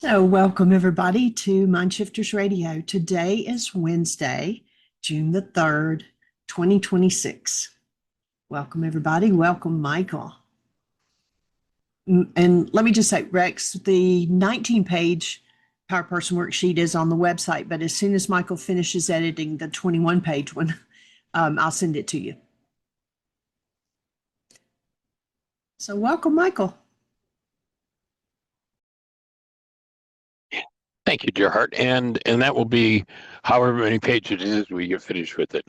So, welcome everybody to Mindshifters Radio. Today is Wednesday, June the 3rd, 2026. Welcome everybody. Welcome, Michael. And let me just say, Rex, the 19-page Power Person worksheet is on the website, but as soon as Michael finishes editing the 21-page one, I'll send it to you. So, welcome, Michael. Thank you, Gerhard. And that will be however many pages it is we get finished with it.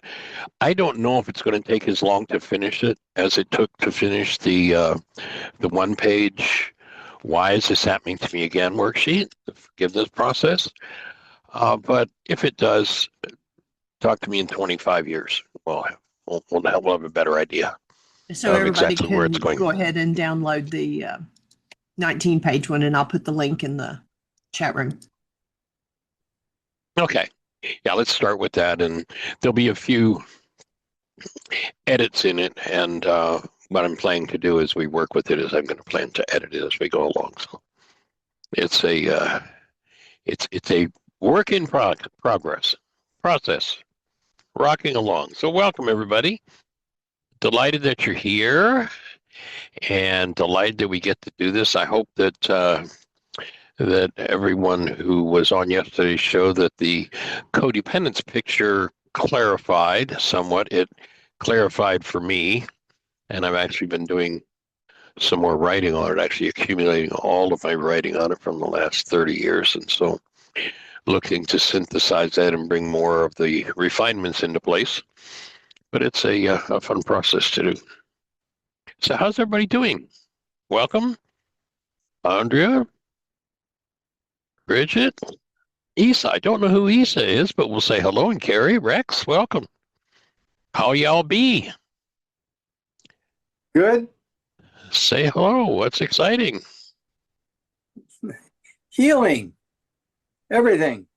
I don't know if it's going to take as long to finish it as it took to finish the one page "Why is this happening to me again?" worksheet, the forgiveness process. But if it does, talk to me in 25 years. We'll have a better idea So of everybody exactly where can it's going. go ahead and download the 19-page one, and I'll put the link in the chat room. Okay. Yeah, let's start with that. And there'll be a few edits in it. And what I'm planning to do as we work with it is I'm going to plan to edit it as we go along. So it's a work in progress process, rocking along. So welcome, everybody. Delighted that you're here and delighted that we get to do this. I hope that everyone who was on yesterday's show, that the codependence picture clarified somewhat. It clarified for me, and I've actually been doing some more writing on it, actually accumulating all of my writing on it from the last 30 years. And so looking to synthesize that and bring more of the refinements into place. But it's a fun process to do. So how's everybody doing? Welcome, Andrea, Bridget, Isa. I don't know who Isa is, but we'll say hello. And Carrie, Rex, welcome. How y'all be? Good. Say hello. What's exciting? Healing. Everything.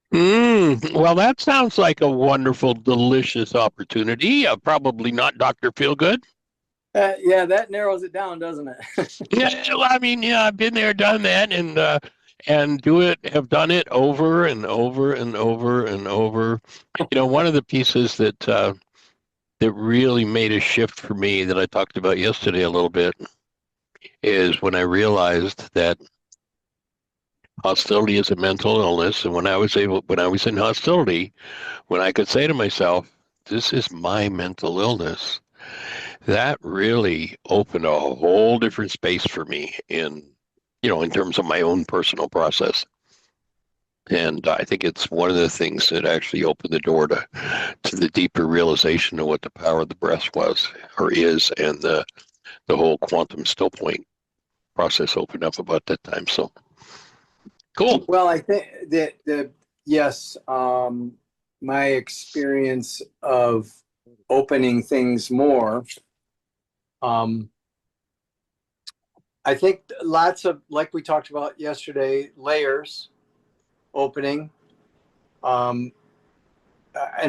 Well, that sounds like a wonderful, delicious opportunity. Probably not Dr. Feelgood. Yeah, that narrows it down, doesn't it? Yeah, well, I mean, yeah, I've been there, done that, and have done it over and over and over and over. One of the pieces that really made a shift for me that I talked about yesterday a little bit is when I realized that hostility is a mental illness, and when I was in hostility, when I could say to myself, "This is my mental illness," that really opened a whole different space for me in terms of my own personal process. And I think it's one of the things that actually opened the door to the deeper realization of what the power of the breath was or is, and the whole quantum stillpoint process opened up about that time. So cool. Well, I think that yes, my experience of opening things more. I think lots of, like we talked about yesterday, layers opening. And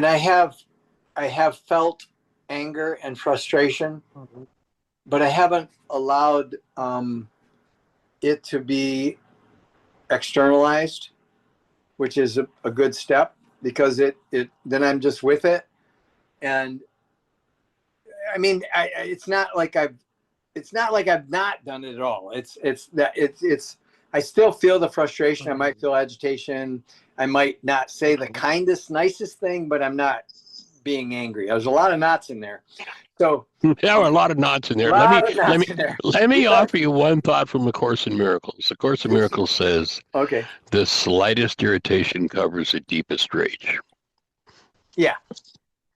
I have felt anger and frustration, but I haven't allowed it to be externalized, which is a good step, because it then I'm just with it. And I mean, it's not like I've not done it at all. It's I still feel the frustration. I might feel agitation. I might not say the kindest, nicest thing, but I'm not being angry. There's a lot of knots in there. So there are a lot of knots in there. Let me offer you one thought from the Course in Miracles. The Course in Miracles says, okay, the slightest irritation covers the deepest rage. Yeah,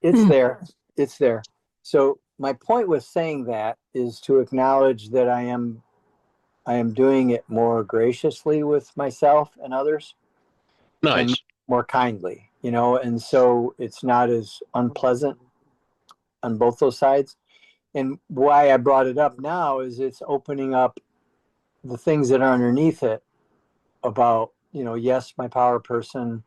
it's there. It's there. So my point with saying that is to acknowledge that I am doing it more graciously with myself and others. Nice. And more kindly, and so it's not as unpleasant on both those sides. And why I brought it up now is it's opening up the things that are underneath it about, yes, my power person,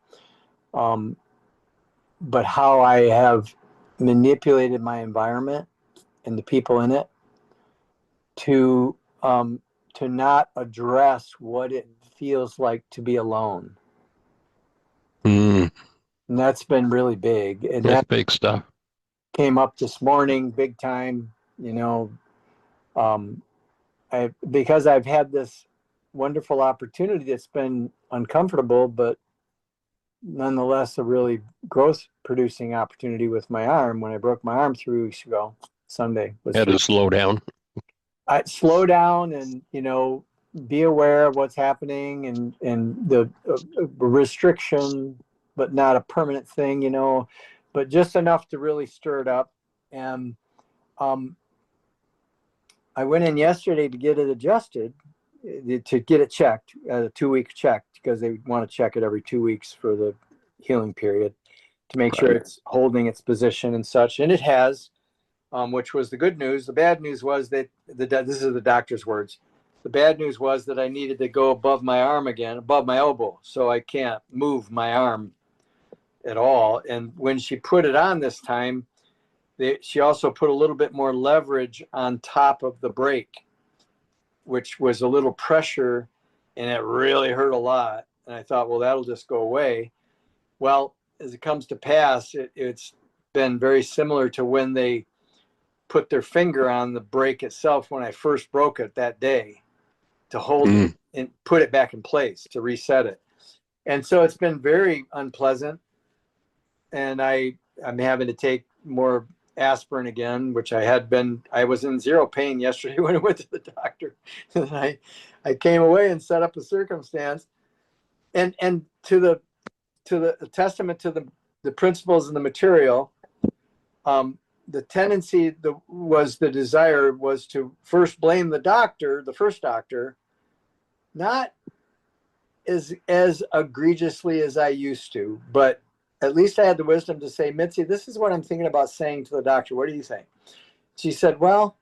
but how I have manipulated my environment and the people in it to to not address what it feels like to be alone. Mm, And that's been really big. And that's that big stuff. came up this morning, big time, because I've had this wonderful opportunity that's been uncomfortable, but nonetheless a really growth producing opportunity with my arm. When I broke my arm 3 weeks ago, Sunday was Had to slow down. I slow down and be aware of what's happening and the restriction, but not a permanent thing, but just enough to really stir it up. And I went in yesterday to get it adjusted, to get it checked, a 2-week check, because they want to check it every 2 weeks for the healing period to make sure it's holding its position and such. And it has, which was the good news. The bad news was that this is the doctor's words. The bad news was that I needed to go above my arm again, above my elbow. So I can't move my arm at all. And when she put it on this time, she also put a little bit more leverage on top of the brake, which was a little pressure, and it really hurt a lot. And I thought, well, that'll just go away. Well, as it comes to pass, it's been very similar to when they put their finger on the brake itself when I first broke it that day to hold it and put it back in place to reset it. And so it's been very unpleasant. And I'm having to take more aspirin again, which I was in zero pain yesterday when I went to the doctor. And I came away and set up a circumstance. And to the testament to the principles and the material, the tendency the desire was to first blame the first doctor, not as egregiously as I used to, but at least I had the wisdom to say, Mitzi, this is what I'm thinking about saying to the doctor. What do you think? She said, well,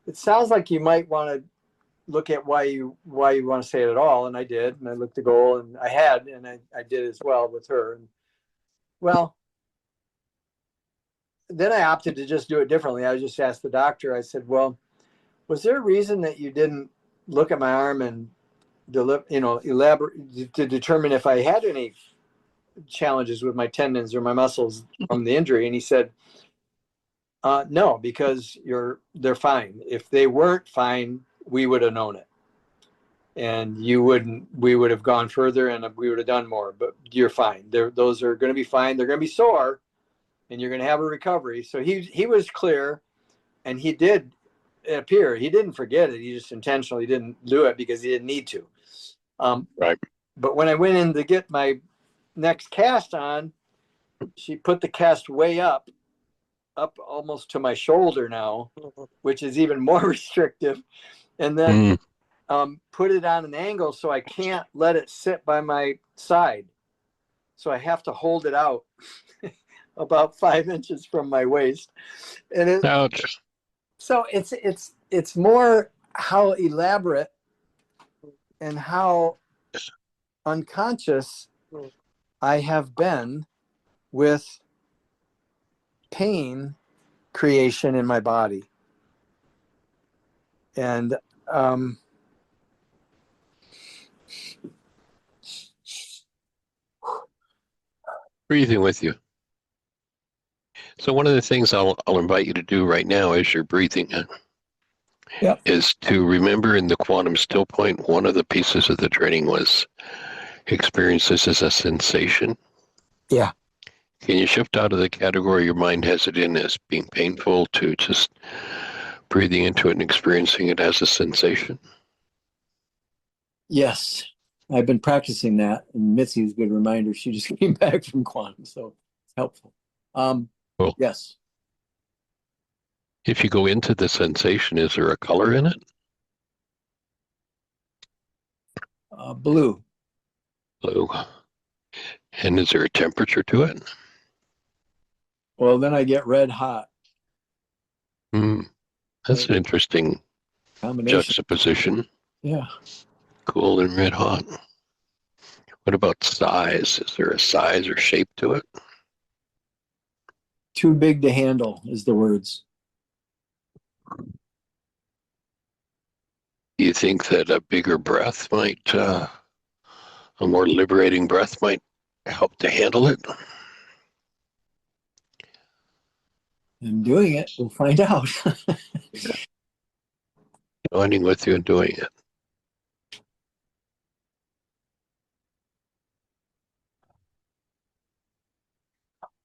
it sounds like you might want to look at why you want to say it at all. And I did, and I looked at the goal, and I did as well with her. And well, then I opted to just do it differently. I just asked the doctor, I said, well, was there a reason that you didn't look at my arm and elaborate to determine if I had any challenges with my tendons or my muscles from the injury? And he said, no, because they're fine. If they weren't fine, we would have known it. And we would have gone further and we would have done more, but you're fine. Those are going to be fine. They're going to be sore and you're going to have a recovery. So he was clear, and he did appear. He didn't forget it. He just intentionally didn't do it because he didn't need to. Right. But when I went in to get my next cast on, she put the cast way up almost to my shoulder now, which is even more restrictive. And then put it on an angle so I can't let it sit by my side. So I have to hold it out about 5 inches from my waist. And ouch. So it's more how elaborate and how unconscious I have been with pain creation in my body. And Breathing with you. So one of the things I'll invite you to do right now as you're breathing is to remember in the Quantum StillPoint, one of the pieces of the training was experience this as a sensation. Yeah. Can you shift out of the category your mind has it in as being painful to just breathing into it and experiencing it as a sensation? Yes. I've been practicing that, and Mitzi's a good reminder. She just came back from Quantum, so it's helpful. Cool. Yes. If you go into the sensation, is there a color in it? Blue. Blue. And is there a temperature to it? Well, then I get red hot. That's an interesting Combination. juxtaposition. Yeah. Cool and red hot. What about size? Is there a size or shape to it? Too big to handle is the words. Do you think that a bigger breath might, a more liberating breath might help to handle it? I'm doing it. We'll find out. Joining with you and doing it.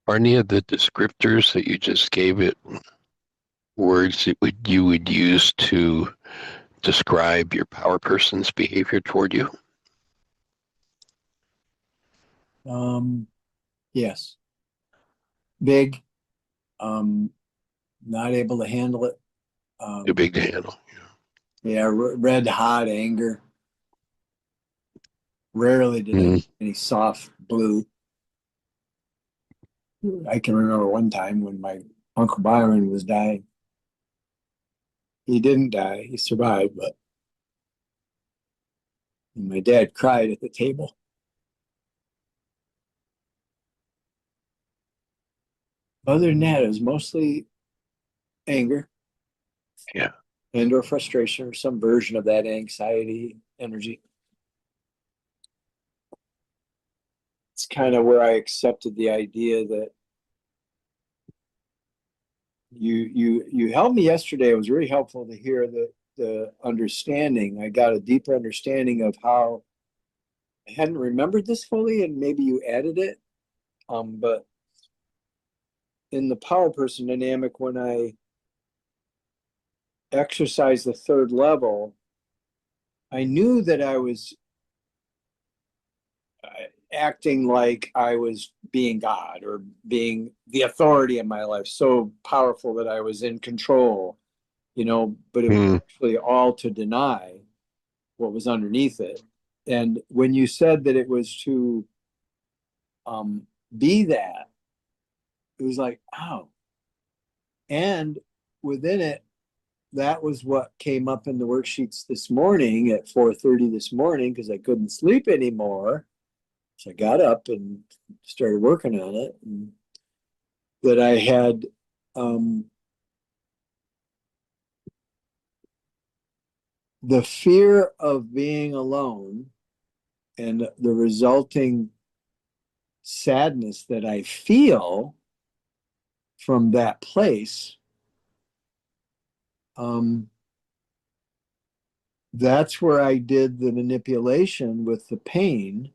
Are any of the descriptors that you just gave it words that you would use to describe your power person's behavior toward you? Yes. Big. Not able to handle it. Too big to handle. Yeah, red hot anger. Rarely did I get any soft blue. I can remember one time when my Uncle Byron was dying. He didn't die, he survived, but my dad cried at the table. Other than that, it was mostly anger. Yeah. And or frustration or some version of that anxiety energy. It's kind of where I accepted the idea that you helped me yesterday. It was really helpful to hear the understanding. I got a deeper understanding of how I hadn't remembered this fully, and maybe you added it. But in the power person dynamic, when I exercised the third level, I knew that I was acting like I was being God or being the authority in my life, so powerful that I was in control, but it was actually all to deny what was underneath it. And when you said that it was to be that, it was like, oh. And within it, that was what came up in the worksheets this morning at 4:30 this morning, because I couldn't sleep anymore. So I got up and started working on it. And that I had the fear of being alone and the resulting sadness that I feel from that place. That's where I did the manipulation with the pain,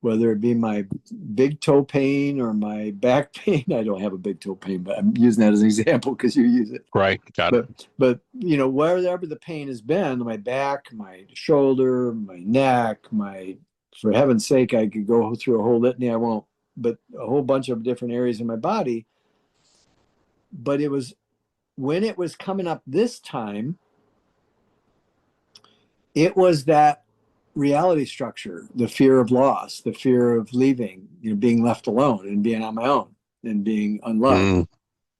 whether it be my big toe pain or my back pain. I don't have a big toe pain, but I'm using that as an example because you use it. Right. Got it. But wherever the pain has been, my back, my shoulder, my neck, for heaven's sake, I could go through a whole litany. I won't, but a whole bunch of different areas in my body. But it was when it was coming up this time, it was that reality structure, the fear of loss, the fear of leaving, being left alone and being on my own and being unloved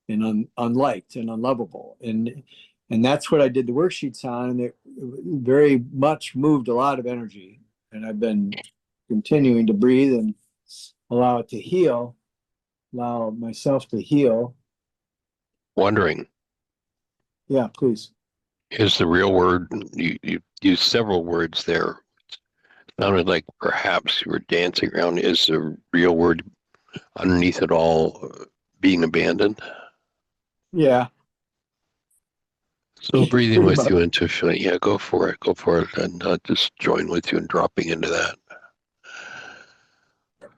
and unliked and unlovable. And that's what I did the worksheets on. And it very much moved a lot of energy. And I've been continuing to breathe and allow it to heal, allow myself to heal. Wondering. Yeah, please. Is the real word, you used several words there. Sounded like perhaps you were dancing around. Is the real word underneath it all being abandoned? Yeah. So breathing Pretty with much. you into feeling, yeah, go for it, and just join with you and dropping into that.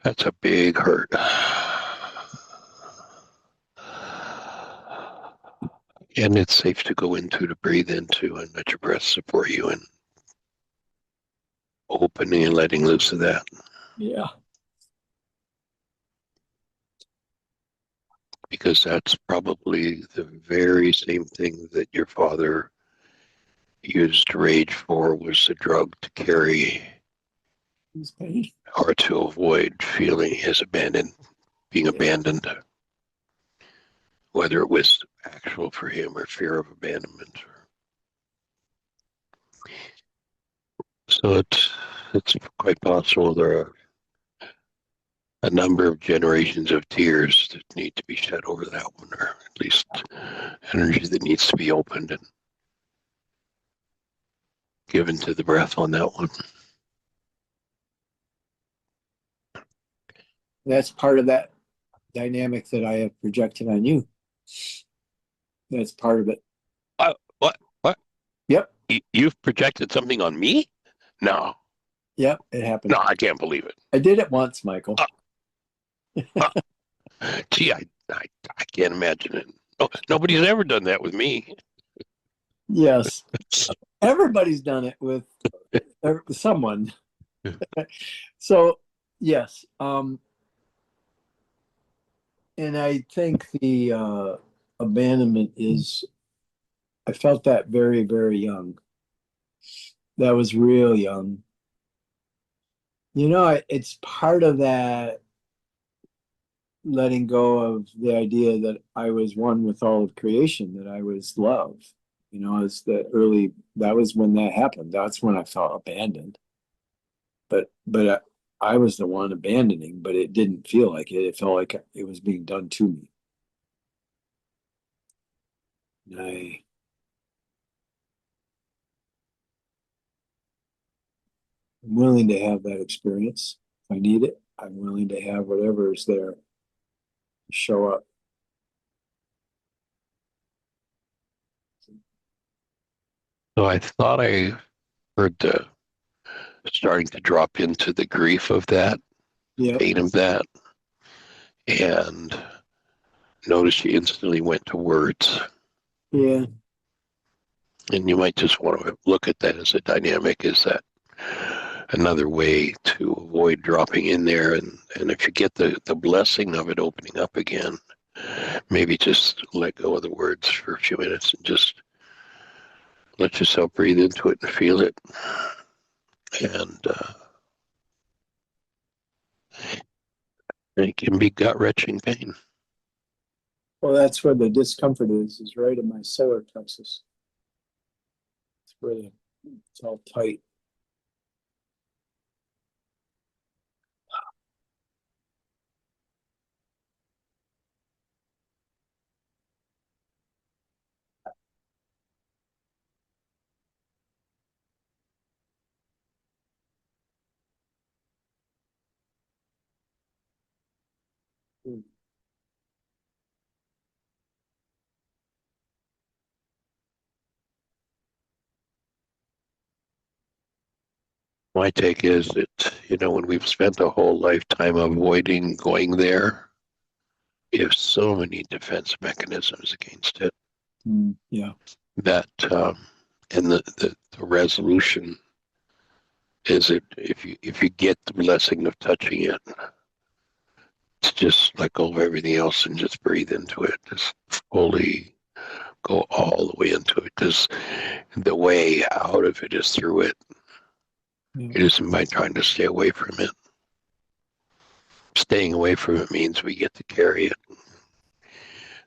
That's a big hurt. And it's safe to go into, to breathe into, and let your breath support you in opening and letting loose of that. Yeah. Because that's probably the very same thing that your father used rage for, was the drug to carry It's pain. or to avoid feeling his being abandoned, whether it was actual for him or fear of abandonment. So it's quite possible there are a number of generations of tears that need to be shed over that one, or at least energy that needs to be opened. And given to the breath on that one. That's part of that dynamic that I have projected on you. That's part of it. What? Yep. You've projected something on me? No. Yep, it happened. No, I can't believe it. I did it once, Michael. Gee, I can't imagine it. No, nobody's ever done that with me. Yes. Everybody's done it with someone. So, yes. And I think the abandonment is, I felt that very, very young. That was real young. You know, it's part of that letting go of the idea that I was one with all of creation, that I was love. You know, as that was when that happened. That's when I felt abandoned. But I was the one abandoning, but it didn't feel like it. It felt like it was being done to me. And I'm willing to have that experience. If I need it, I'm willing to have whatever is there show up. So I thought I heard the starting to drop into the grief of that, Yeah. pain of that, and notice you instantly went to words. Yeah. And you might just want to look at that as a dynamic. Is that another way to avoid dropping in there? And if you get the blessing of it opening up again, maybe just let go of the words for a few minutes and just let yourself breathe into it and feel it. And it can be gut-wrenching pain. Well, that's where the discomfort is right in my solar plexus. It's where it's all tight. My take is that, when we've spent a whole lifetime avoiding going there, we have so many defense mechanisms against it. Yeah. That and the resolution is it if you get the blessing of touching it, to just let go of everything else and just breathe into it. Just fully go all the way into it, because the way out of it is through it. Yeah. It isn't by trying to stay away from it. Staying away from it means we get to carry it.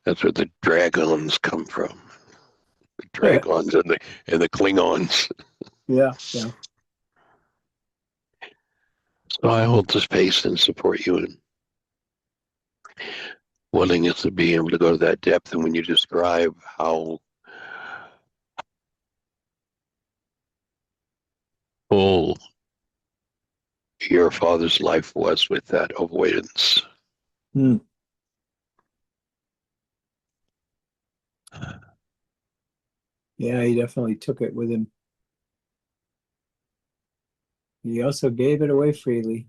That's where the dragons come from. The dragons and the Klingons. Yeah. So I hold the space and support you in willingness to be able to go to that depth. And when you describe how full your father's life was with that avoidance. Yeah, he definitely took it with him. He also gave it away freely.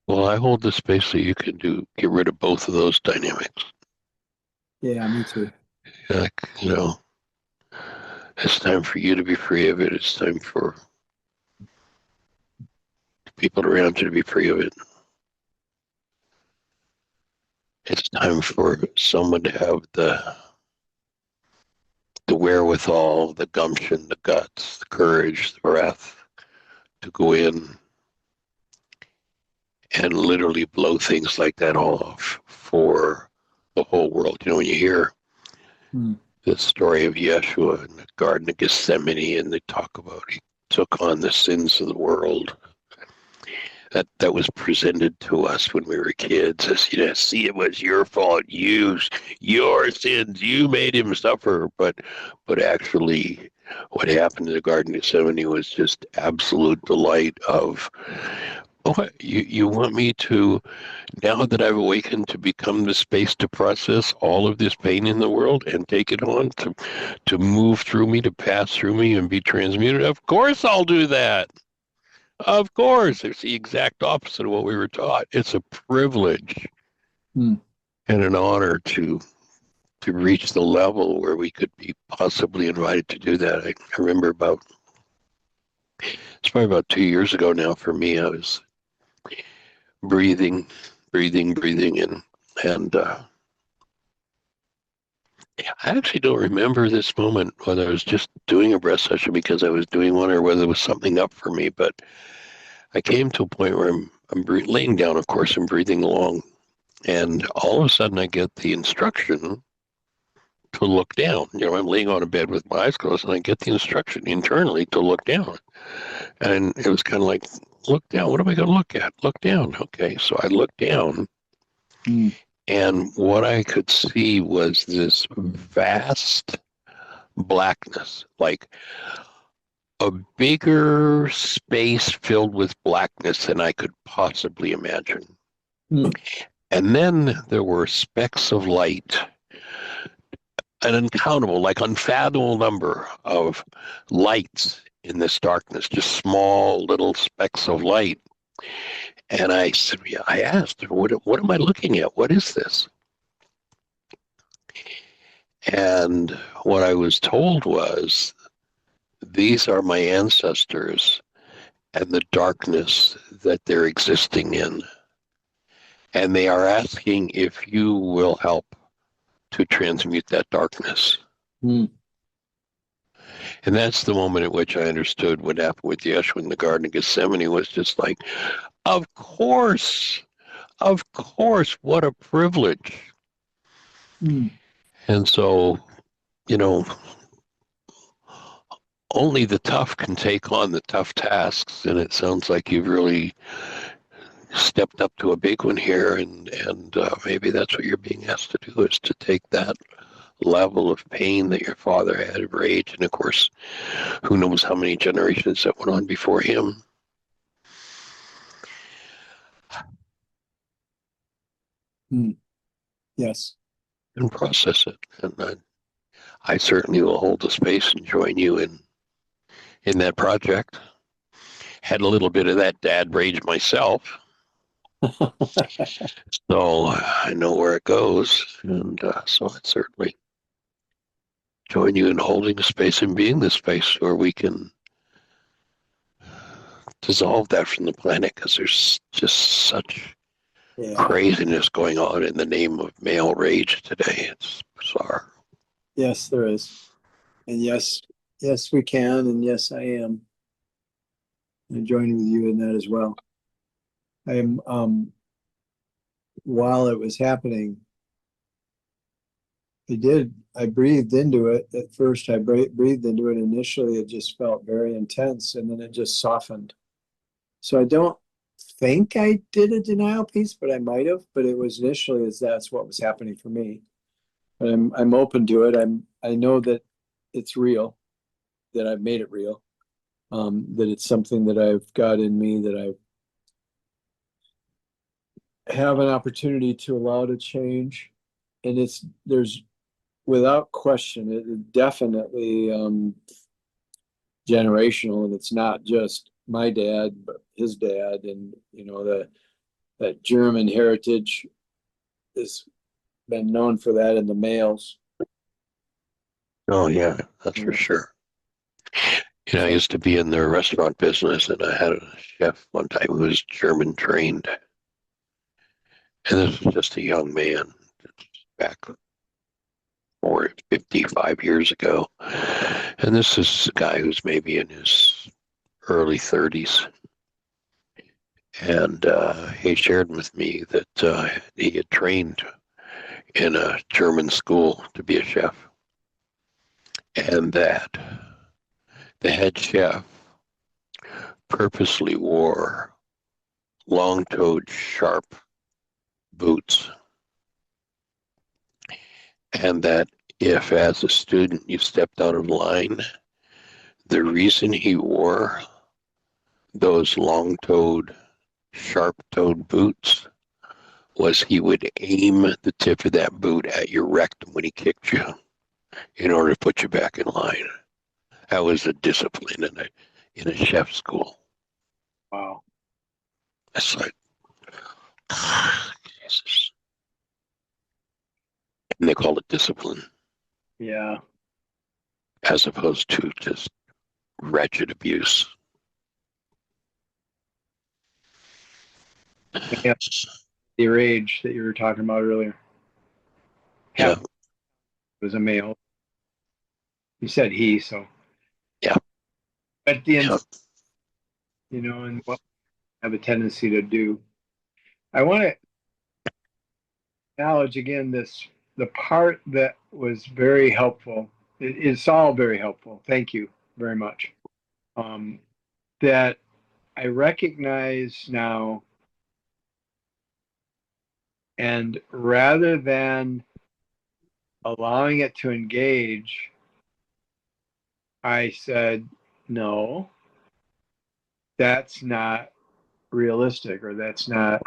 Well, I hold the space so you can get rid of both of those dynamics. Yeah, me too. Like, it's time for you to be free of it. It's time for people around you to be free of it. It's time for someone to have the wherewithal, the gumption, the guts, the courage, the breath to go in and literally blow things like that off for the whole world. When you hear the story of Yeshua in the Garden of Gethsemane, and they talk about he took on the sins of the world. That was presented to us when we were kids as, see, it was your fault, your sins, you made him suffer. But actually, what happened in the Garden of Gethsemane was just absolute delight of, oh, you want me to, now that I've awakened, to become the space to process all of this pain in the world and take it on, to move through me, to pass through me and be transmuted? Of course I'll do that. Of course. It's the exact opposite of what we were taught. It's a privilege and an honor to reach the level where we could be possibly invited to do that. I remember it's probably about 2 years ago now for me. I was breathing, and I actually don't remember this moment, whether I was just doing a breath session because I was doing one or whether it was something up for me. But I came to a point where I'm laying down, of course, and breathing along, and all of a sudden I get the instruction to look down. I'm laying on a bed with my eyes closed, and I get the instruction internally to look down. And it was kind of like, look down. What am I going to look at? Look down. Okay, so I looked down, and what I could see was this vast blackness, like a bigger space filled with blackness than I could possibly imagine. And then there were specks of light, an uncountable, like unfathomable number of lights in this darkness, just small little specks of light. And I said, I asked, what am I looking at? What is this? And what I was told was, these are my ancestors and the darkness that they're existing in. And they are asking if you will help to transmute that darkness. And that's the moment at which I understood what happened with Yeshua in the Garden of Gethsemane. Was just like, of course, what a privilege. And so, only the tough can take on the tough tasks. And it sounds like you've really stepped up to a big one here. And maybe that's what you're being asked to do, is to take that level of pain that your father had, of rage, and of course, who knows how many generations that went on before him. Yes. And process it. And I certainly will hold the space and join you in that project. Had a little bit of that dad rage myself. So I know where it goes. And so I'd certainly join you in holding the space and being the space where we can dissolve that from the planet, because there's just such craziness going on in the name of male rage today. It's bizarre. Yes, there is. And yes, we can. And yes, I am. I'm joining with you in that as well. I am, while it was happening, I breathed into it. At first, I breathed into it. Initially, it just felt very intense, and then it just softened. So I don't think I did a denial piece, but I might have. But it was initially that's what was happening for me. But I'm open to it. I know that it's real, that I've made it real, that it's something that I've got in me, that I have an opportunity to allow to change. And there's without question, it definitely generational, and it's not just my dad, but his dad, and that German heritage has been known for that in the males. Oh yeah, that's for sure. I used to be in the restaurant business, and I had a chef one time who was German trained, and this was just a young man back 55 years ago. And this is a guy who's maybe in his early 30s. And he shared with me that he had trained in a German school to be a chef. And that the head chef purposely wore long-toed, sharp boots. And that if, as a student, you stepped out of line, the reason he wore those long-toed, sharp-toed boots was he would aim the tip of that boot at your rectum when he kicked you in order to put you back in line. That was a discipline in a chef school. Wow. It's like, Jesus. And they call it discipline Yeah. as opposed to just wretched abuse. Yeah. Your age that you were talking about earlier. Yeah. Half was a male. You said he, so. Yeah. But at the end, Yeah. and what I have a tendency to do. I want to acknowledge again the part that was very helpful. It's all very helpful. Thank you very much. That I recognize now, and rather than allowing it to engage, I said, no, that's not realistic, or that's not.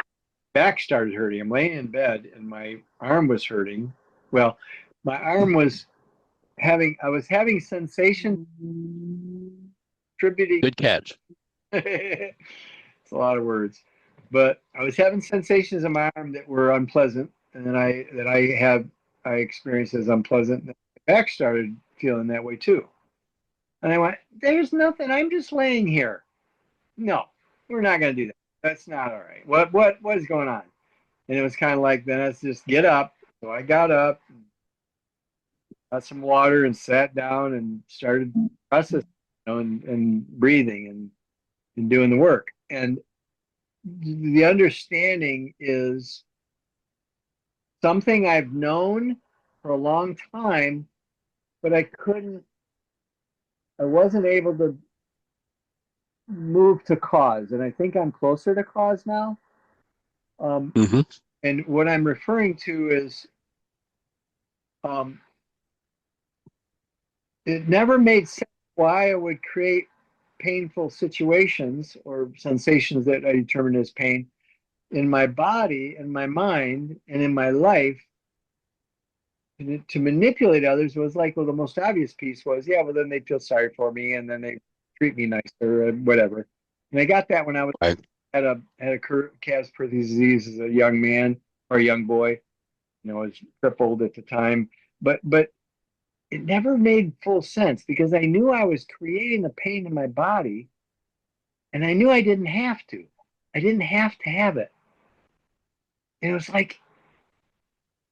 Back started hurting. I'm laying in bed and my arm was hurting. Well, my arm was I was having sensation contributing. Good catch. It's a lot of words, but I was having sensations in my arm that were unpleasant, and then I experienced as unpleasant. And my back started feeling that way too, and I went, "There's nothing. I'm just laying here. No, we're not going to do that. That's not all right. What is going on?" And it was kind of like, then let's just get up. So I got up, got some water, and sat down and started processing, and breathing and doing the work. And the understanding is something I've known for a long time, but I wasn't able to move to cause. And I think I'm closer to cause now. Mm-hmm. And what I'm referring to is it never made sense why I would create painful situations or sensations that I determine as pain in my body, in my mind, and in my life. And to manipulate others was like, well, the most obvious piece was, yeah, well, then they feel sorry for me and then they treat me nicer or whatever. And I got that when I was Right. had a Casper's disease as a young man or a young boy. I was crippled at the time, but it never made full sense because I knew I was creating the pain in my body, and I knew I didn't have to. I didn't have to have it. And it was like,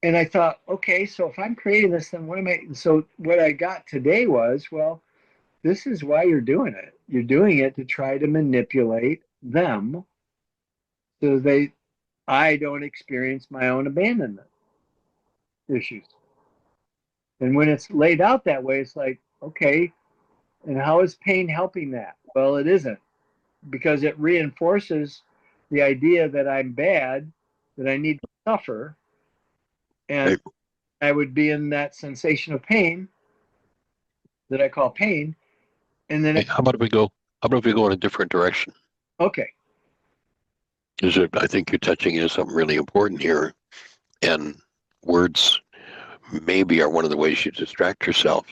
and I thought, okay, so if I'm creating this, then what am I? So what I got today was, well, this is why you're doing it. You're doing it to try to manipulate them so I don't experience my own abandonment issues. And when it's laid out that way, it's like, okay, and how is pain helping that? Well, it isn't, because it reinforces the idea that I'm bad, that I need to suffer, and Right. I would be in that sensation of pain that I call pain, and then Hey, how about if we go in a different direction? okay, I think you're touching into something really important here, and words maybe are one of the ways you distract yourself.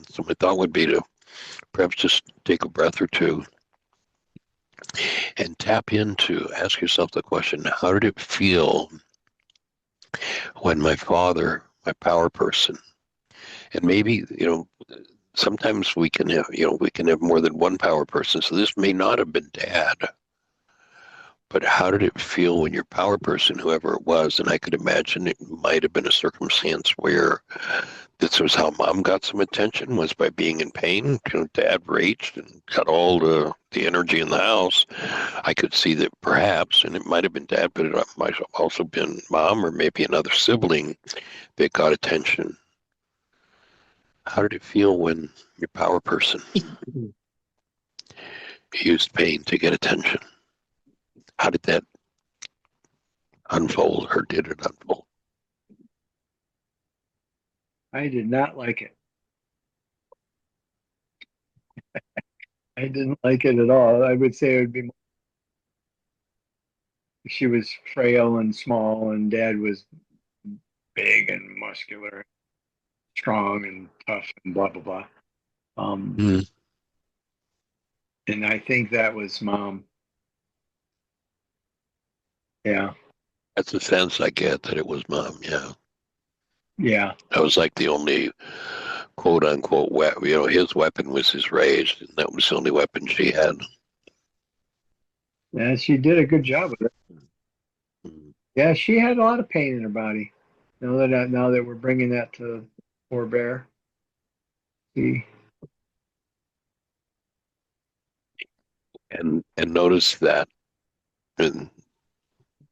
So my thought would be to perhaps just take a breath or two and ask yourself the question, how did it feel when my father, my power person, and maybe, sometimes we can have more than one power person. So this may not have been dad, but how did it feel when your power person, whoever it was, and I could imagine it might have been a circumstance where this was how mom got some attention, was by being in pain. Dad raged and got all the energy in the house. I could see that perhaps, and it might have been dad, but it might have also been mom or maybe another sibling that got attention. How did it feel when your power person used pain to get attention? How did that unfold, or did it unfold? I did not like it. I didn't like it at all. I would say it would be more, she was frail and small, and Dad was big and muscular, strong and tough, and blah blah blah. Hmm. And I think that was Mom. Yeah, That's the sense I get that it was Mom. Yeah, yeah. that was like the only quote unquote his weapon was his rage, and that was the only weapon she had. Yeah, she did a good job with it. Mm. Yeah, she had a lot of pain in her body. Now that we're bringing that to poor Bear, see, And notice that, and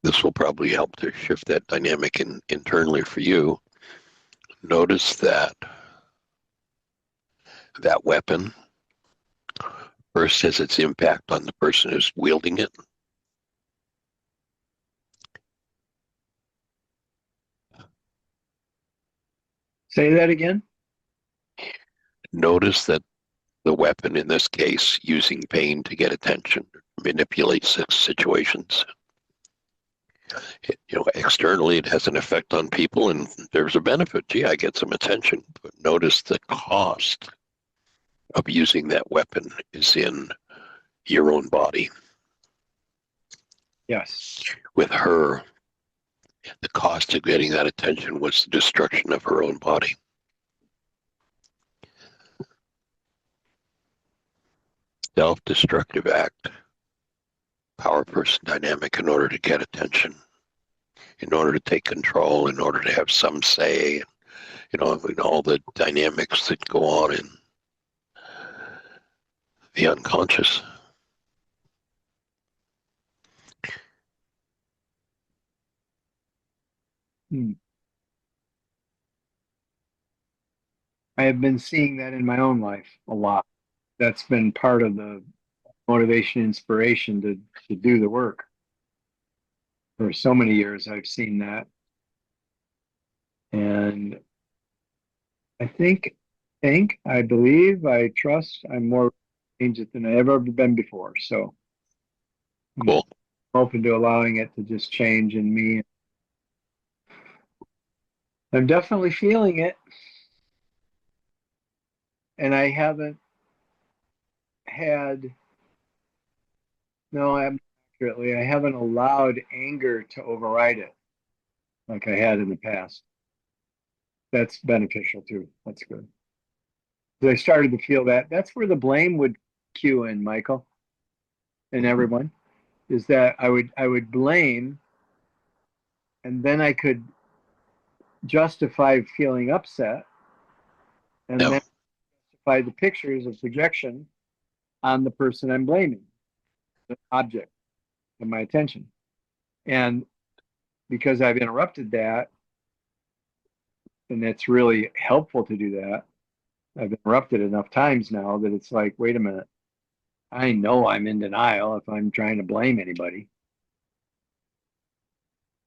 this will probably help to shift that dynamic internally for you. Notice that that weapon first has its impact on the person who's wielding it. say that again. Notice that the weapon, in this case, using pain to get attention, manipulates situations. Externally, it has an effect on people, and there's a benefit. Gee, I get some attention. But notice the cost of using that weapon is in your own body. Yes. With her, the cost of getting that attention was the destruction of her own body. Self-destructive act, power person dynamic in order to get attention, in order to take control, in order to have some say, in all the dynamics that go on in the unconscious. Hmm. I have been seeing that in my own life a lot. That's been part of the motivation, inspiration to do the work. For so many years, I've seen that, and I believe, I trust, I'm more changed than I ever been before. So I'm Cool. open to allowing it to just change in me. I'm definitely feeling it, and I haven't had, no, I'm accurately, I haven't allowed anger to override it like I had in the past. That's beneficial too. That's good. I started to feel that. That's where the blame would cue in, Michael, and everyone, is that I would blame, and then I could justify feeling upset, and No, then justify the pictures of projection on the person I'm blaming, the object of my attention. And because I've interrupted that, and it's really helpful to do that, I've interrupted enough times now that it's like, wait a minute, I know I'm in denial if I'm trying to blame anybody.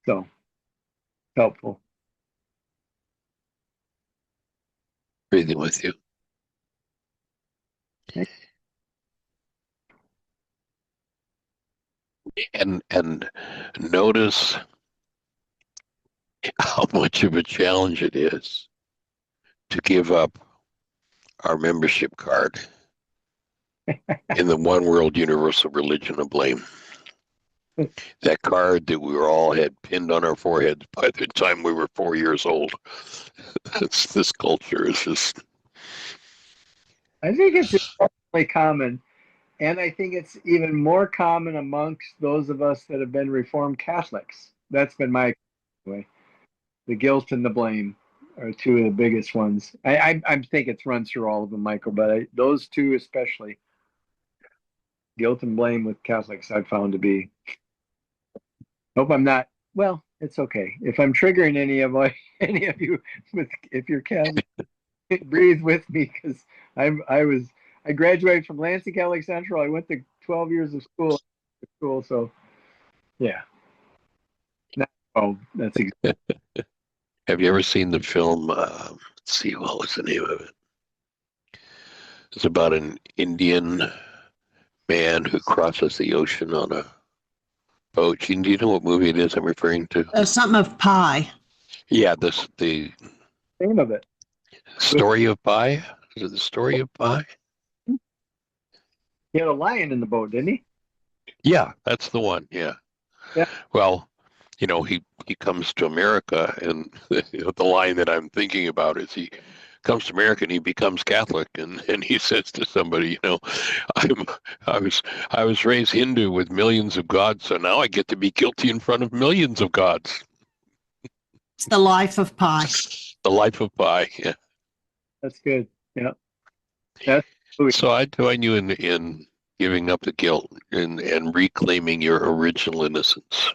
So helpful. breathing with you. And notice how much of a challenge it is to give up our membership card in the one world universal religion of blame. That card that we were all had pinned on our foreheads by the time we were 4 years old. This culture is just. I think it's extremely common. And I think it's even more common amongst those of us that have been Reformed Catholics. That's been my way. The guilt and the blame are two of the biggest ones. I think it runs through all of them, Michael, but those two especially, guilt and blame with Catholics, I've found to be. Hope I'm not. Well, it's okay if I'm triggering any of you if you're Catholic. Breathe with me because I graduated from Lansing Catholic Central. I went to 12 years of school, so yeah. Oh, that's exactly. Have you ever seen the film? Let's see, what was the name of it? It's about an Indian man who crosses the ocean on a boat. Do you know what movie it is I'm referring to? Something of pie. Yeah, the Name of it. Story of Pi. Is it the Story of Pi? He had a lion in the boat, didn't he? Yeah, that's the one. Yeah. Yeah. Well, he comes to America, and the line that I'm thinking about is he comes to America and he becomes Catholic, and he says to somebody, I'm I was raised Hindu with millions of gods, so now I get to be guilty in front of millions of gods. It's the life of pi. The life of Pi. Yeah. That's good. Yeah. That's So I join you in giving up the guilt and reclaiming your original innocence.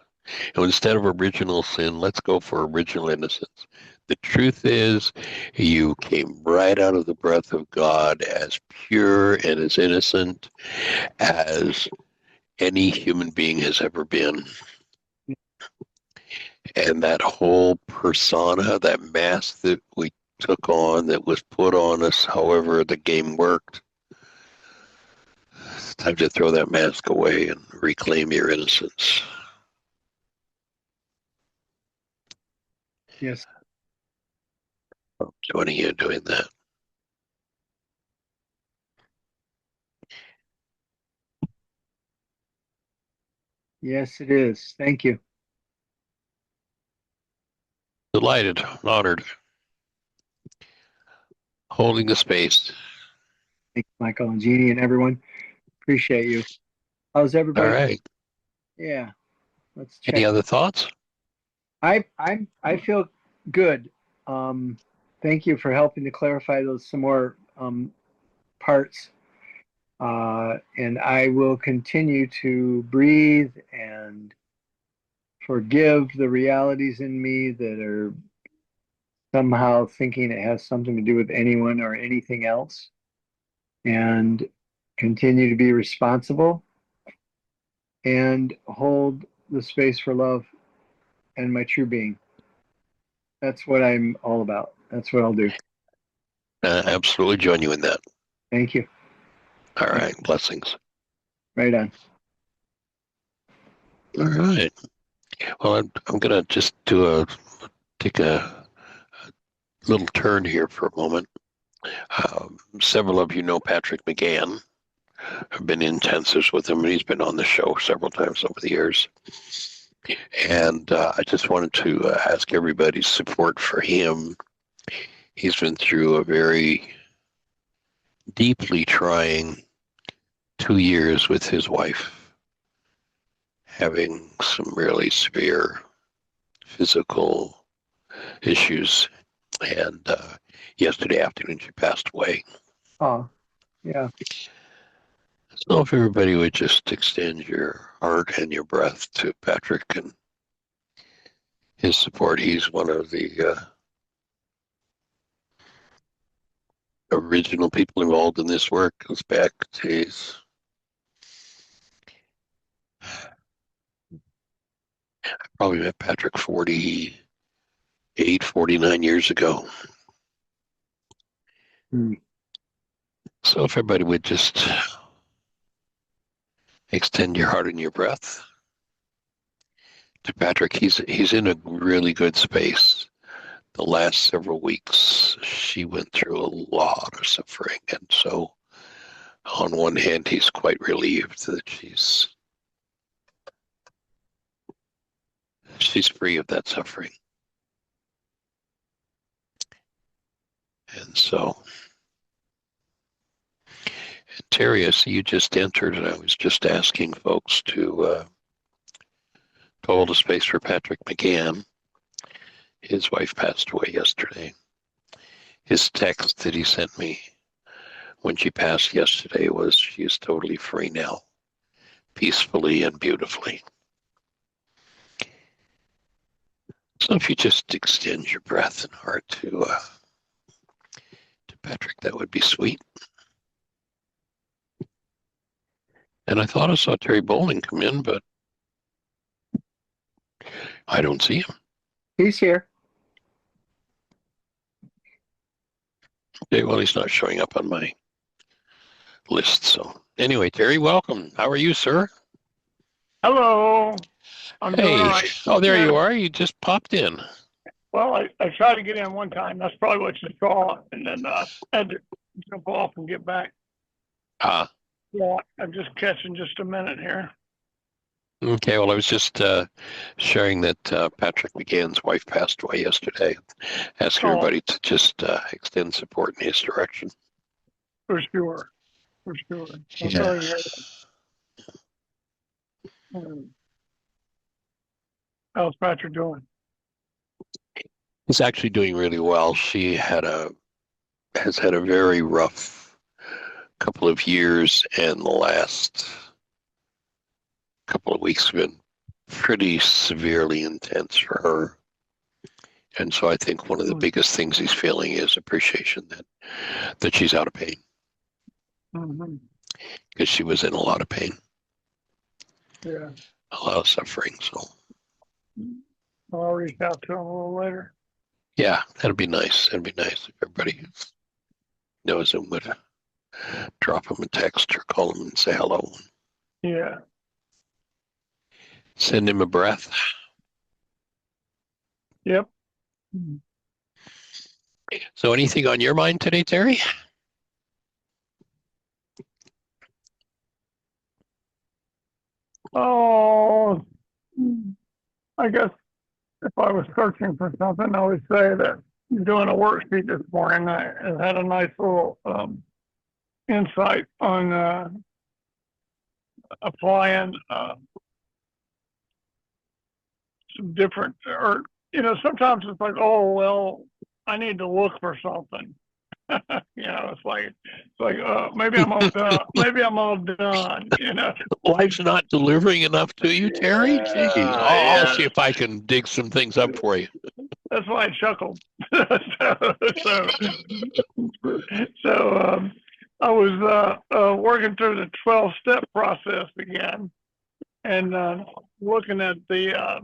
And instead of original sin, let's go for original innocence. The truth is, you came right out of the breath of God as pure and as innocent as any human being has ever been. And that whole persona, that mask that we took on, that was put on us, however the game worked, it's time to throw that mask away and reclaim your innocence. yes. I'm joining you in doing that. Yes, it is. Thank you. Delighted, honored, holding the space. Thank you, Michael and Jeannie and everyone. Appreciate you. How's All everybody? right. Yeah. Let's Any check. other thoughts? I feel good. Um, Thank you for helping to clarify those some more parts. And I will continue to breathe and forgive the realities in me that are somehow thinking it has something to do with anyone or anything else, and continue to be responsible and hold the space for love and my true being. That's what I'm all about. That's what I'll do. Absolutely join you in that. Thank you. All right. Blessings. Right on. All right. Well, I'm going to just take a little turn here for a moment. Several of you know Patrick McGann. I've been in intensives with him, and he's been on the show several times over the years. And I just wanted to ask everybody's support for him. He's been through a very deeply trying 2 years with his wife, having some really severe physical issues. And yesterday afternoon, she passed away. Oh, yeah. So if everybody would just extend your heart and your breath to Patrick and his support. He's one of the original people involved in this work. Goes back to his, I probably met Patrick 48, 49 years ago. Hmm. So if everybody would just extend your heart and your breath to Patrick. He's in a really good space. The last several weeks, she went through a lot of suffering, and so on one hand, he's quite relieved that she's free of that suffering. And so, Terry, I see you just entered, and I was just asking folks to hold a space for Patrick McGann. His wife passed away yesterday. His text that he sent me when she passed yesterday was, "She is totally free now, peacefully and beautifully." So if you just extend your breath and heart to Patrick, that would be sweet. And I thought I saw Terry Bowling come in, but I don't see him. He's here. Okay, well, he's not showing up on my list, so Anyway, Terry, welcome. How are you, sir? Hello. I'm doing all Hey. right. Oh, there Yeah. you are. You just popped in. Well, I tried to get in one time. That's probably what you saw, and then had to jump off and get back. Yeah, I'm just catching just a minute here. Okay. Well, I was just sharing that Patrick McGann's wife passed away yesterday. Ask Oh, everybody to just extend support in his direction. for sure. For sure. I'm Yeah. sorry to hear that. How's Patrick doing? He's actually doing really well. She has had a very rough couple of years, and the last couple of weeks have been pretty severely intense for her. And so I think one of the biggest things he's feeling is appreciation that she's out of pain, because she was in a lot of pain, Yeah. a lot of suffering. So I'll reach out to him a little later. yeah, that'd be nice. That'd be nice if everybody knows him would drop him a text or call him and say hello. Yeah. Send him a breath. Yep. So anything on your mind today, Terry? Oh, I guess if I was searching for something, I would say that doing a worksheet this morning, I had a nice little insight on applying some different, or sometimes it's like, oh well, I need to look for something. It's like maybe I'm all done. Maybe I'm all done. Life's not delivering enough to you, Terry? Jeez, I'll Yeah. see if I can dig some things up for you. That's why I chuckled. So I was working through the 12-step process again, and looking at the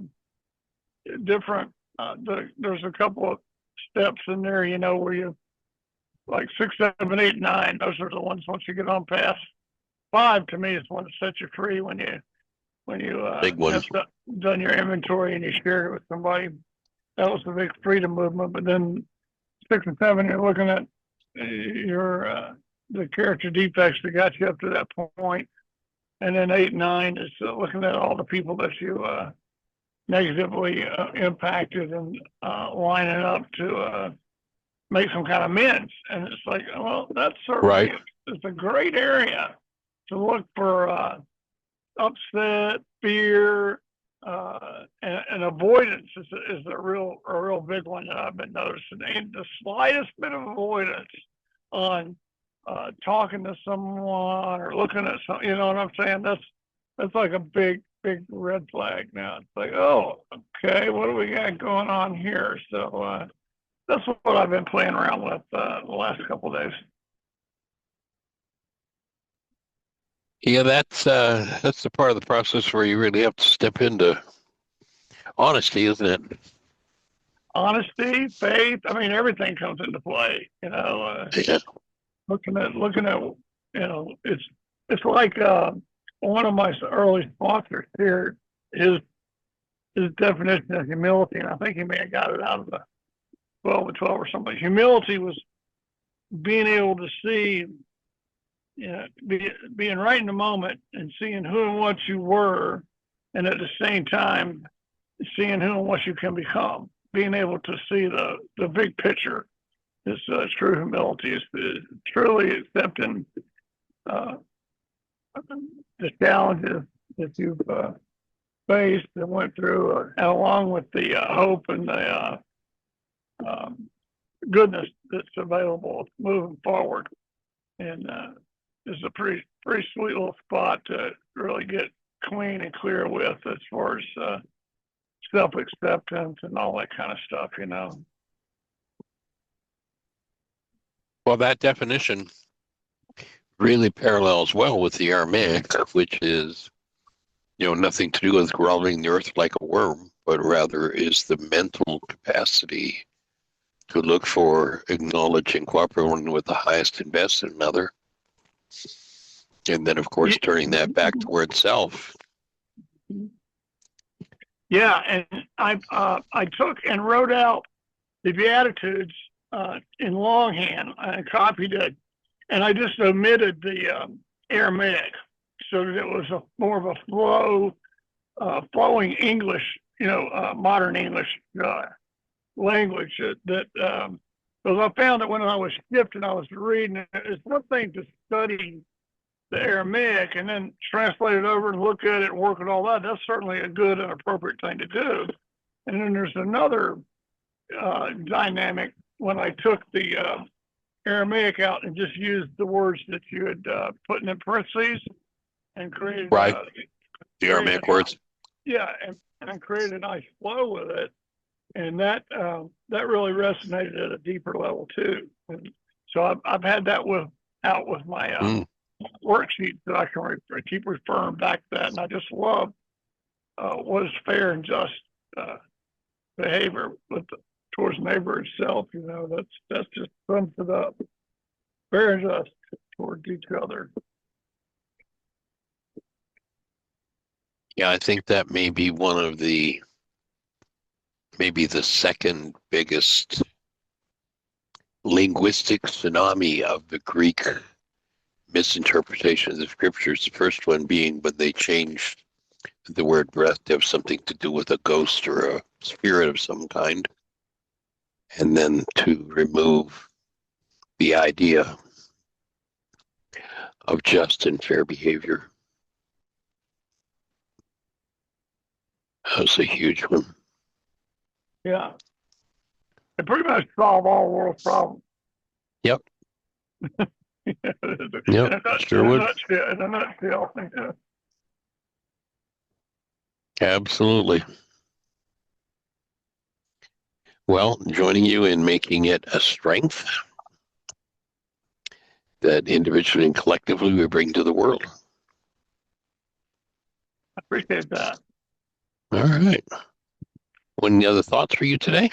different. There's a couple of steps in there, where you like 6, 7, 8, 9. Those are the ones once you get on past 5. To me, is one that sets you free when you Big one. have done your inventory and you share it with somebody. That was the big freedom movement. But then 6 and 7, you're looking at your the character defects that got you up to that point, and then 8 and 9 is looking at all the people that you negatively impacted and lining up to make some kind of amends. And it's like, well, that's certainly Right. It's a great area to look for upset, fear, and avoidance is a real big one that I've been noticing. And the slightest bit of avoidance on talking to someone or looking at something, you know what I'm saying? That's like a big red flag now. It's like, oh, okay, what do we got going on here? So that's what I've been playing around with the last couple of days. Yeah, that's the part of the process where you really have to step into honesty, isn't it? Honesty, faith. I mean, everything comes into play. Yeah. Looking at it's like one of my early sponsors here. His definition of humility, and I think he may have got it out of the 12 and 12 or something. Humility was being able to see, being right in the moment and seeing who and what you were, and at the same time seeing who and what you can become. Being able to see the big picture is true humility. Is truly accepting the challenges that you've faced and went through, and along with the hope and the goodness that's available moving forward. And it's a pretty sweet little spot to really get clean and clear with, as far as self-acceptance and all that kind of stuff. Well, that definition really parallels well with the Aramaic, which is, nothing to do with groveling the earth like a worm, but rather is the mental capacity to look for, acknowledge, and cooperate with the highest and best in another, And then, of course, turning that back toward self. Yeah, and I took and wrote out the Beatitudes in longhand. I copied it, and I just omitted the Aramaic so that it was more of a flowing English, modern English language. Because I found that when I was shifting, I was reading. It's one thing to study the Aramaic and then translate it over and look at it and work at all that. That's certainly a good and appropriate thing to do. And then there's another dynamic when I took the Aramaic out and just used the words that you had put in parentheses and created Right. The Aramaic words. Yeah, and created a nice flow with it, and that really resonated at a deeper level too. And so I've had that with my worksheet that I can keep referring back to that, and I just love what is fair and just behavior towards neighbor itself. That's just sums it up. Fair and just towards each other. Yeah, I think that may be maybe the second biggest linguistic tsunami of the Greek misinterpretation of the scriptures. The first one being when they changed the word breath to have something to do with a ghost or a spirit of some kind, and then to remove the idea of just and fair behavior. That was a huge one. Yeah. It pretty much solve all world's problems. Yep. Yep, sure would. In a nutshell. Yeah. Absolutely. Well, joining you in making it a strength that individually and collectively we bring to the world. I appreciate that. All right. Any other thoughts for you today?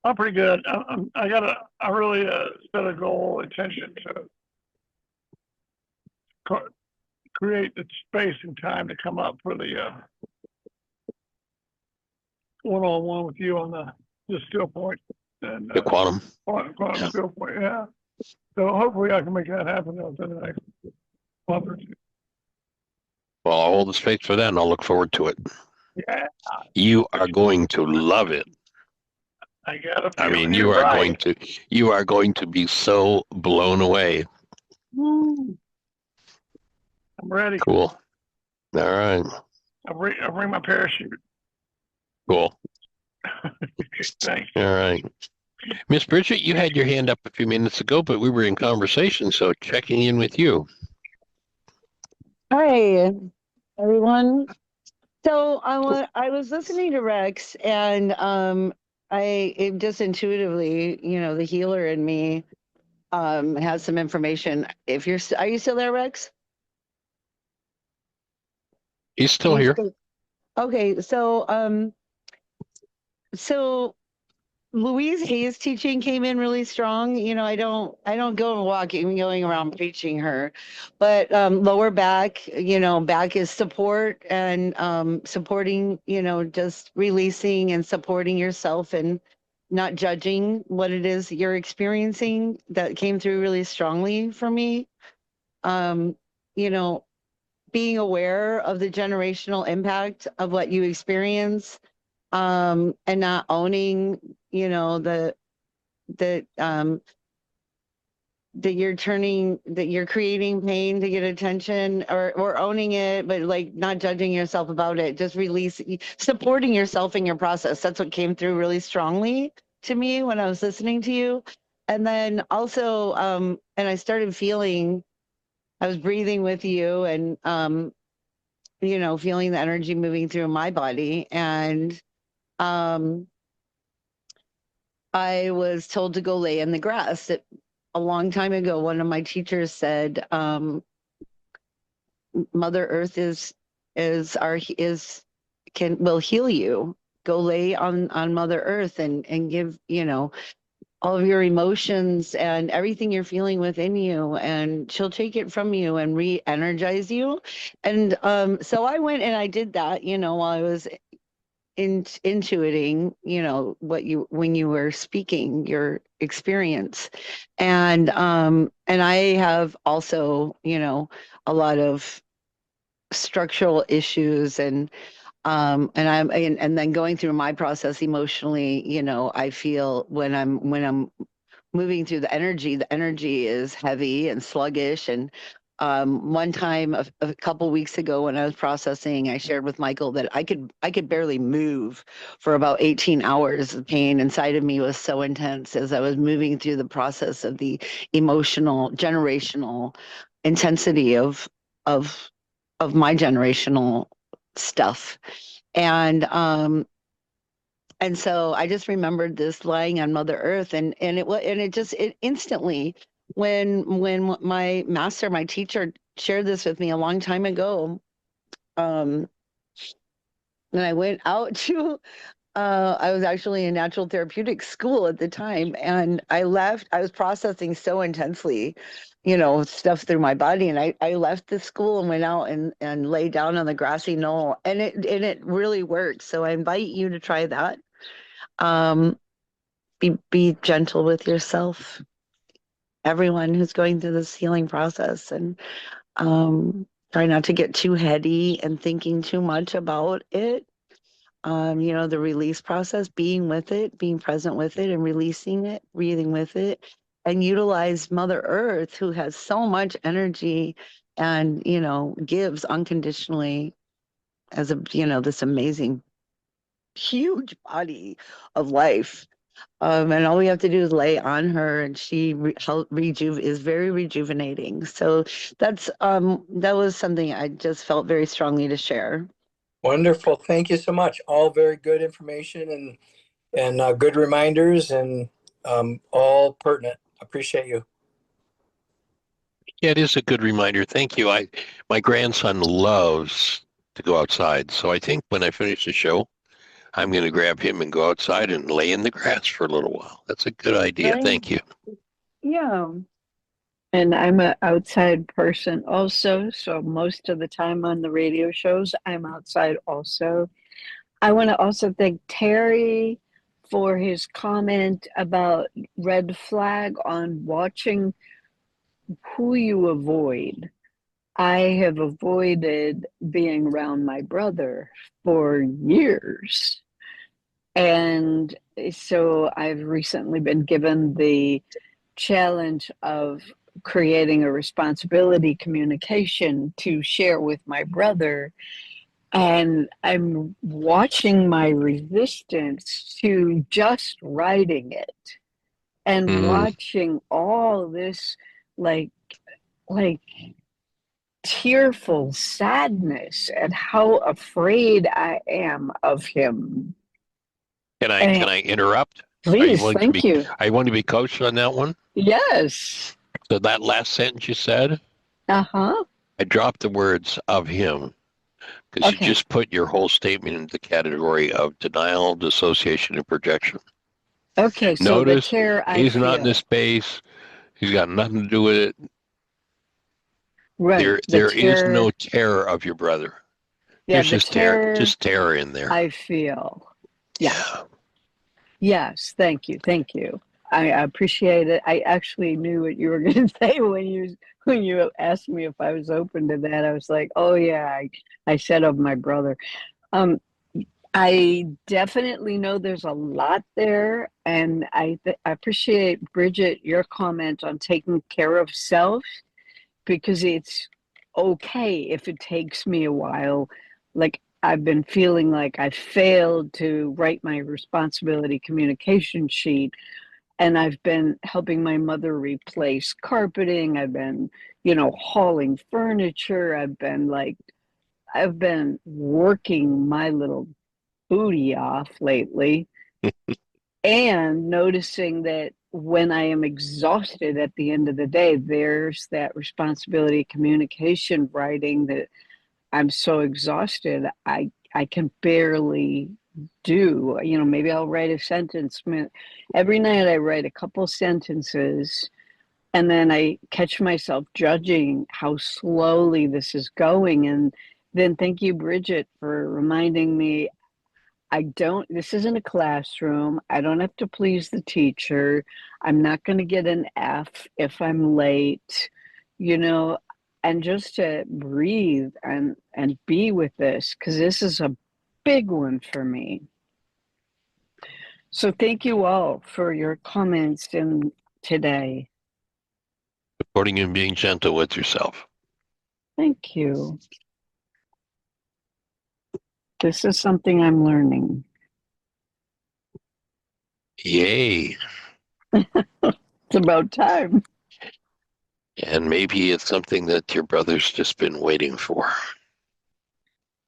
I'm pretty good. I really set a goal, intention to create the space and time to come up for the one-on-one with you on the still point and The quantum. quantum still point. Yeah. So hopefully I can make that happen within the next month or two. Well, I'll hold the space for that and I'll look forward to it. Yeah. You are going to love it. I mean, you are going to be so blown away. I'm ready. Cool. All right. I'll bring my parachute. Cool. Thanks. All right. Miss Bridget, you had your hand up a few minutes ago, but we were in conversation, so checking in with you. Hi, everyone. So I was listening to Rex, and it just intuitively, the healer in me has some information. Are you still there, Rex? He's still here. Okay, so Louise Hay's teaching came in really strong. I don't go and walking, going around preaching her, but lower back, back is support and supporting, just releasing and supporting yourself and not judging what it is you're experiencing. That came through really strongly for me. Being aware of the generational impact of what you experience, and not owning, that you're creating pain to get attention or owning it, but like not judging yourself about it, just supporting yourself in your process. That's what came through really strongly to me when I was listening to you. And then also, and I started feeling, I was breathing with you and, feeling the energy moving through my body. And I was told to go lay in the grass. A long time ago, one of my teachers said, Mother Earth will heal you. Go lay on Mother Earth and give, all of your emotions and everything you're feeling within you, and she'll take it from you and re-energize you. And so I went and I did that, while I was intuiting, what you when you were speaking your experience. And I have also, a lot of structural issues, and then going through my process emotionally, I feel when I'm moving through the energy is heavy and sluggish. And one time a couple weeks ago when I was processing, I shared with Michael that I could barely move for about 18 hours. The pain inside of me was so intense as I was moving through the process of the emotional generational intensity of my generational stuff. And so I just remembered this lying on Mother Earth, and it instantly, when my master, my teacher, shared this with me a long time ago. um and I went out to I was actually in natural therapeutic school at the time, and I left. I was processing so intensely, stuff through my body, and I left the school and went out and lay down on the grassy knoll, and it really worked. So I invite you to try that. um be gentle with yourself, everyone who's going through this healing process, and try not to get too heady and thinking too much about it. The release process, being with it, being present with it, and releasing it, breathing with it, and utilize Mother Earth, who has so much energy and, gives unconditionally as this amazing, huge body of life. And all we have to do is lay on her, and she is very rejuvenating. So that was something I just felt very strongly to share. Wonderful. Thank you so much. All very good information and good reminders, and all pertinent. Appreciate you. Yeah, it is a good reminder. Thank you. My grandson loves to go outside, so I think when I finish the show, I'm going to grab him and go outside and lay in the grass for a little while. That's a good idea. Right. Thank you. Yeah. And I'm an outside person also. So most of the time on the radio shows, I'm outside also. I want to also thank Terry for his comment about red flag on watching who you avoid. I have avoided being around my brother for years. And so I've recently been given the challenge of creating a responsibility communication to share with my brother. And I'm watching my resistance to just writing it and watching all this like tearful sadness at how afraid I am of him. Can I interrupt? Please, thank you. I want to be coached on that one. Yes. So that last sentence you said, Uh-huh. I dropped the words of him because you Okay. just put your whole statement into the category of denial, dissociation, and projection. Okay, so Notice the terror I he's not in feel. this space. He's got nothing to do with it. Right. There is no terror of your brother. Yeah, There's the terror just terror in there. I feel. Yeah. Yeah. Yes, thank you. Thank you. I appreciate it. I actually knew what you were going to say when you asked me if I was open to that. I was like, "Oh yeah, I said of my brother." I definitely know there's a lot there, and I appreciate, Bridget, your comment on taking care of self, because it's okay if it takes me a while. Like, I've been feeling like I failed to write my responsibility communication sheet, and I've been helping my mother replace carpeting. I've been, hauling furniture. I've been working my little booty off lately, and noticing that when I am exhausted at the end of the day, there's that responsibility communication writing that I'm so exhausted I can barely do. Maybe I'll write a sentence. Every night I write a couple sentences, and then I catch myself judging how slowly this is going. And then thank you, Bridget, for reminding me this isn't a classroom. I don't have to please the teacher. I'm not going to get an F if I'm late, and just to breathe and be with this, because this is a big one for me. So thank you all for your comments today. Supporting you and being gentle with yourself. Thank you. This is something I'm learning. Yay. It's about time. And maybe it's something that your brother's just been waiting for.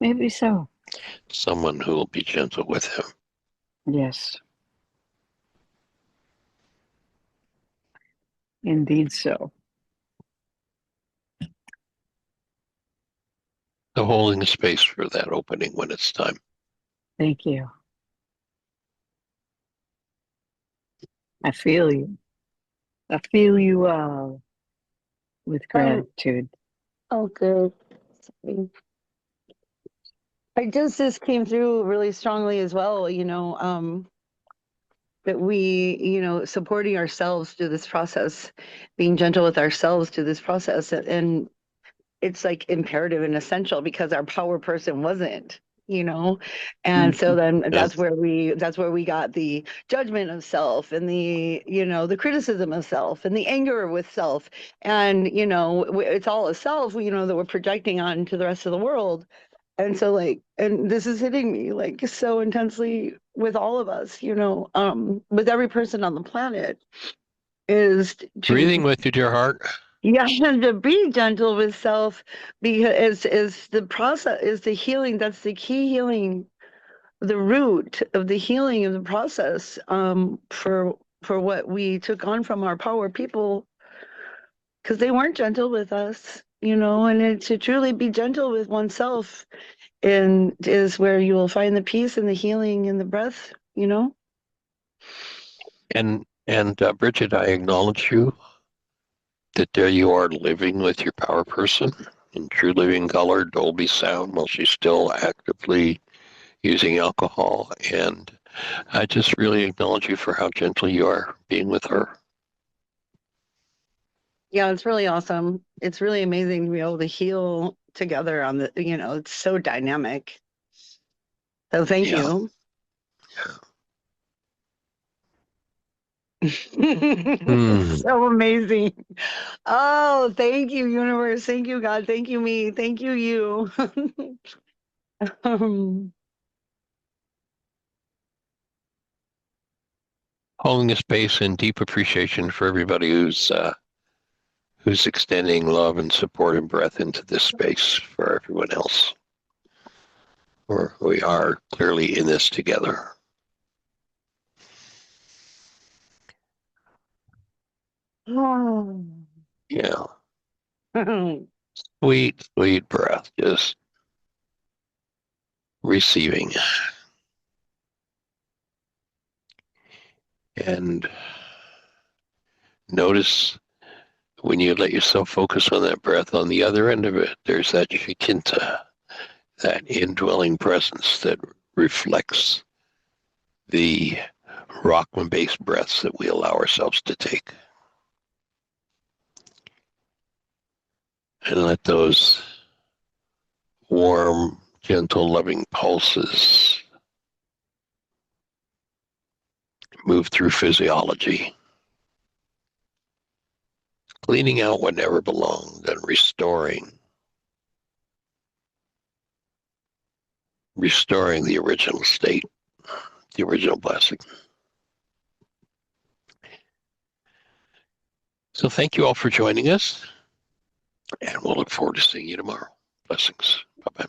Maybe so. Someone who will be gentle with him. Yes. Indeed so. So holding space for that opening when it's time. Thank you. I feel you. I feel you all with gratitude. Oh, good. Sorry. This came through really strongly as well, that we, supporting ourselves through this process, being gentle with ourselves through this process. And it's like imperative and essential because our power person wasn't, and so then that's where we got the judgment of self and the the criticism of self and the anger with self, and it's all a self, that we're projecting on to the rest of the world. And so and this is hitting me so intensely with all of us, with every person on the planet, is Breathing with you, dear heart. yeah, and to be gentle with self, because is the process, is the healing. That's the key healing, the root of the healing of the process, for what we took on from our power people, because they weren't gentle with us, and to truly be gentle with oneself, and is where you will find the peace and the healing and the breath, And Bridget, I acknowledge you that there you are living with your power person in true living color, Dolby sound, while she's still actively using alcohol. And I just really acknowledge you for how gentle you are being with her. Yeah, it's really awesome. It's really amazing to be able to heal together on the, it's so dynamic. So thank you. So amazing. Oh, thank you, universe. Thank you, God. Thank you, me. Thank you, you. Holding a space in deep appreciation for everybody who's extending love and support and breath into this space for everyone else. We are clearly in this together. Yeah. Sweet, sweet breath, just receiving. And notice when you let yourself focus on that breath, on the other end of it, there's that Shikinta, that indwelling presence that reflects the Rockman-based breaths that we allow ourselves to take. And let those warm, gentle, loving pulses move through physiology, cleaning out what never belonged and restoring the original state, the original blessing. So thank you all for joining us, and we'll look forward to seeing you tomorrow. Blessings. Bye-bye.